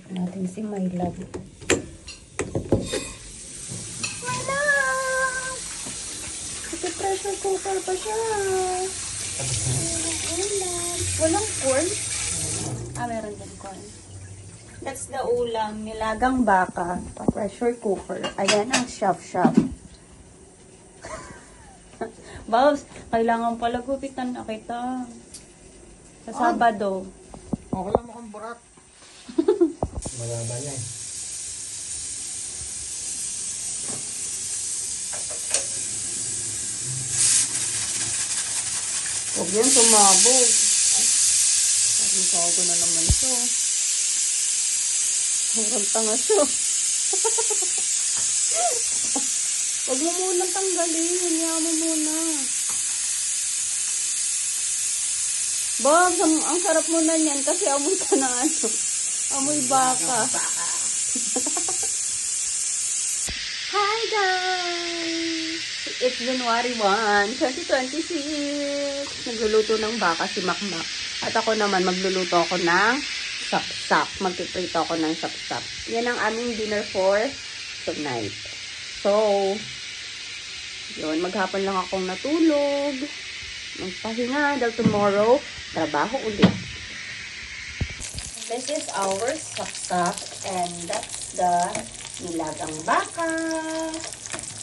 Natin si My Love. My Love! Pressure cooker pa siya. Walang corn? Meron din corn. That's the ulam. Nilagang baka. Pa-pressure cooker. Ayan ang shaf-shaf. Boss, kailangan pala gupitan na kita. Sa Sabado. Okay lang mukhang burak. Malaba niya eh. Huwag yan, sumabog. Ang kago na naman ito. Hurang tanga siya. Huwag mo munang tanggalin. Hinyan mo muna. Bob, ang sarap mo na yan kasi amoy ka na ano. Amoy baka. Hi guys! It's January 1, 2026. Nagluluto ng baka si Makmak. At ako naman magluluto ako ng sapsap. Magpiprito ako ng sapsap. Yan ang aming dinner for tonight. So, yun, maghapon lang akong natulog. Magpahinga dahil tomorrow, trabaho ulit. This is our sapsap and that's the nilagang baka.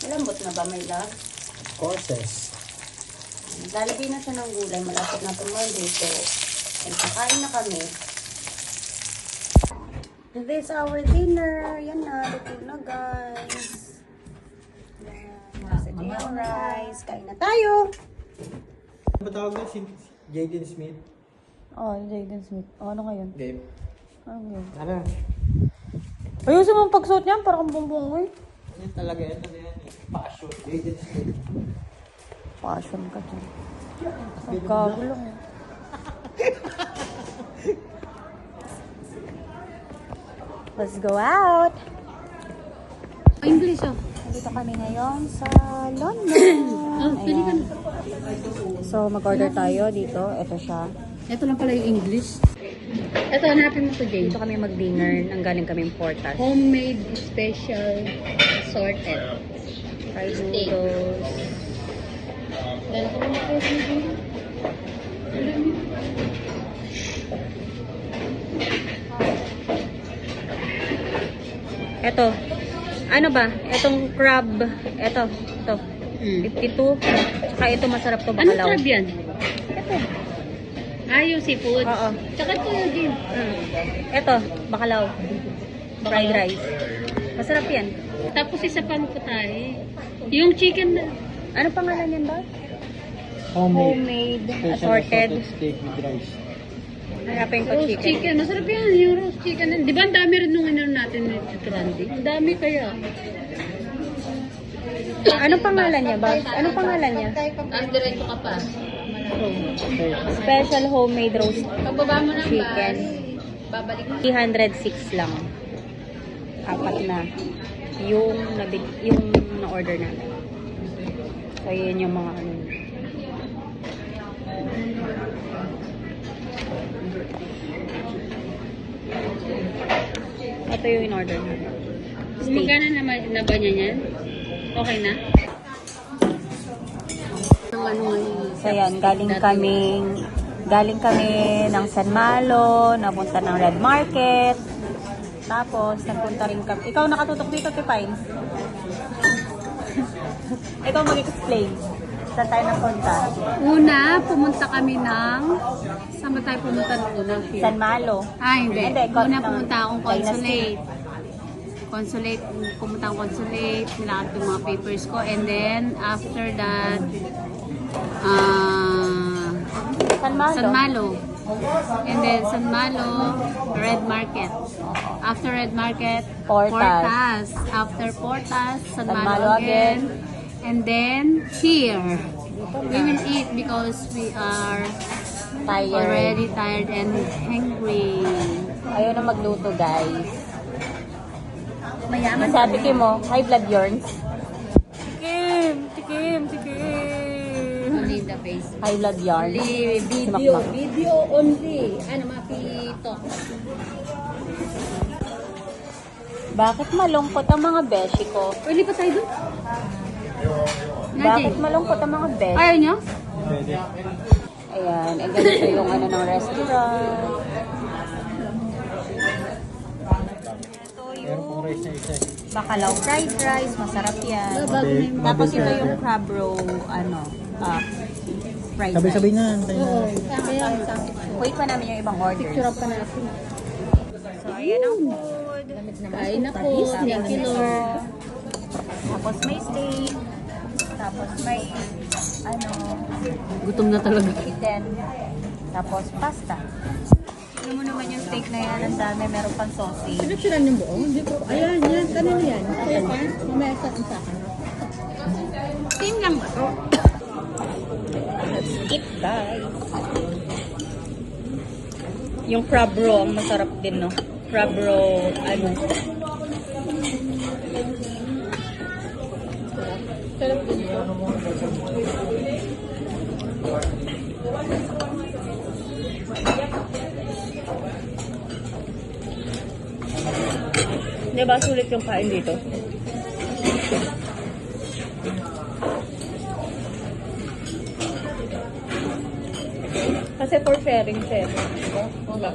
Malambot na ba, my love? Of course, yes. Lalagay na siya ng gulay. Malapit na ito. And kakain na kami. This is our dinner. Yan na. Luto na, guys. Nasa yung rice. Kain na tayo. Ano ba tawag na si Jaden Smith? Oh, Jaden Smith. Oh, ano ngayon? Gabe. Ano ngayon? Ano? Ayusin mo ang pagsuot niyan. Parang bumbong eh. Yan talaga yan. Ano yan? Passion. Jaden Smith. Passion ka dyan. Magkagulong eh. Let's go out! English oh. Nandito kami ngayon sa London. Ayan. So, mag-order tayo dito. Ito siya. Ito lang pala yung English. Ito, hanapin mo to, Jane. Dito kami mag-dinner. Nanggaling kami Portas. Homemade special assorted. Fried Steak. noodles. Dahil ko na kayo sa Ito. Ano ba? Itong crab. Ito. 52. Tsaka ito masarap to Ano bakalaw. crab yan? Ito. Yung seafood. Oo. Tsaka ito yung Jane. Ito. Bakalaw. Fried rice. Masarap yan. Tapos isa pang putay. Yung chicken na. Ano pangalan yan ba? Homemade. Homemade. Assorted. Steak with rice. Hanapin ko Roast chicken. chicken. Masarap yan. Yung roast chicken. Di ba ang dami rin nung inano natin dito, Randy? Ang dami kaya. Anong pangalan niya ba? Anong pangalan niya? Diretso ka pa. Special homemade roast Pagbaba mo ng chicken. babalik mo. 306 lang. Apat na. Yung na-order namin. So, yun yung mga ano. Ito yung in-order namin. Steak. Magkano na ba niya yan? Okay na? Ano ngayon? So, yan. Galing kami ng San Malo, napunta ng Red Market. Tapos, nagpunta rin kami. Ikaw nakatutok dito, Tipay. Ikaw mag-explain. Saan tayo napunta? Una, pumunta kami ng... Saan ba tayo pumunta ng una? San Malo. Hindi. Hindi, Una pumunta akong Dynasty. consulate. Pumunta akong consulate. Nilakad ko yung mga papers ko. And then, after that, San Malo. San Malo. And then, San Malo, Red Market. After Red Market, Portas. After Portas, San Malo Malo again. And then, here. We will eat because we are Tired. already tired and hungry. Ayaw na magluto, guys. Mayaman Sabi ko mo, high blood yarns. Tikim. Only the face. High blood yarns. Only Si Makmak. video only. Ano, mapito. Bakit malungkot ang mga beshi ko? Pwede pa tayo doon? Bakit malungkot ang mga beshi? Ayaw nyo? Ayan, eh ganito yung ano ng restaurant. Meron pong rice na isa. Bacalao fried rice, masarap yan. Tapos ito yung crab roll, fried rice. Sabay-sabay na. Tayo na. Wait pa namin yung ibang orders. pa natin. So, ayan ang food. Kain na po. Thank you, Lord. Tapos may steak. Tapos may, Gutom na talaga. chicken. Tapos pasta. Ano mo naman yung steak na yan? Ang dami. Meron pang sausage. Pinapsiran yung buo? Hindi po. Ayan, yan. Kanino yan? Kaya pa? Mamaya sa akin. Same lang ba to? Let's eat, guys. Yung crab roll, ang masarap din, no? Crab roll, Sarap din ito. Di ba sulit yung kain dito? Kasi for sharing siya. Wala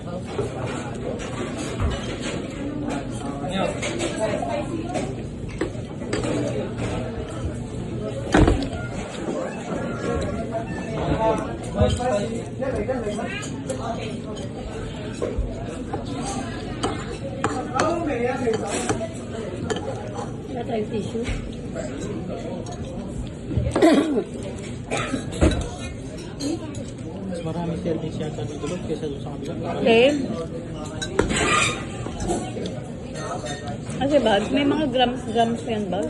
tayong tissue. Mas marami service yata dito doon kaysa doon sa kabila. Okay. Kasi ba, may mga grams yan ba?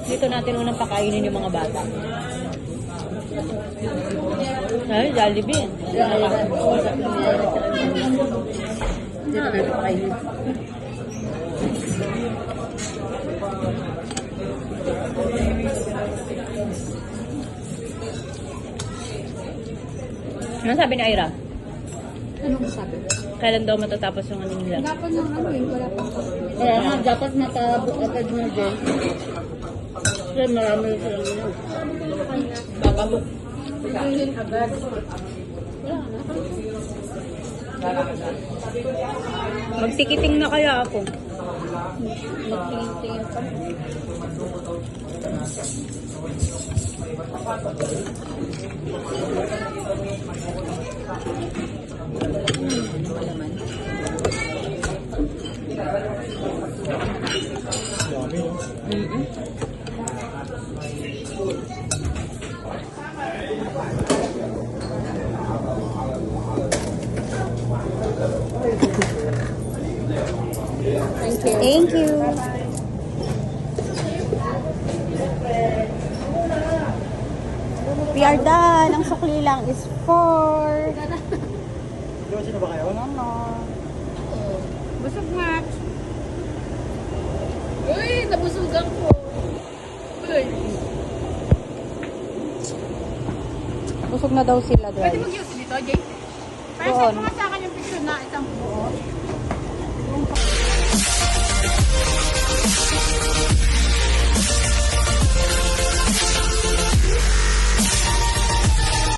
Dito natin unang pakainin yung mga bata. Ay, Jollibee. Hindi na natin pakainin. Ano sabi ni Ira? Anong sabi? Kailan daw matatapos yung ano nila? Dapat yung ano yun, wala pa. Kaya nga, dapat matabot agad na din. Kasi marami yung sila yun. Bababok. Tingin agad. Magtikiting na kaya ako. Magtingin-tingin pa. Dami, no? Thank you. We are done. Ang sukli lang is 4. Di ba sino ba kayo? Busog nga. Uy, nabusugan ko. Uy. Busog na daw sila, Pwede guys. mag-use dito, Jay? Pero Doon. send mo nga sa akin yung picture na isang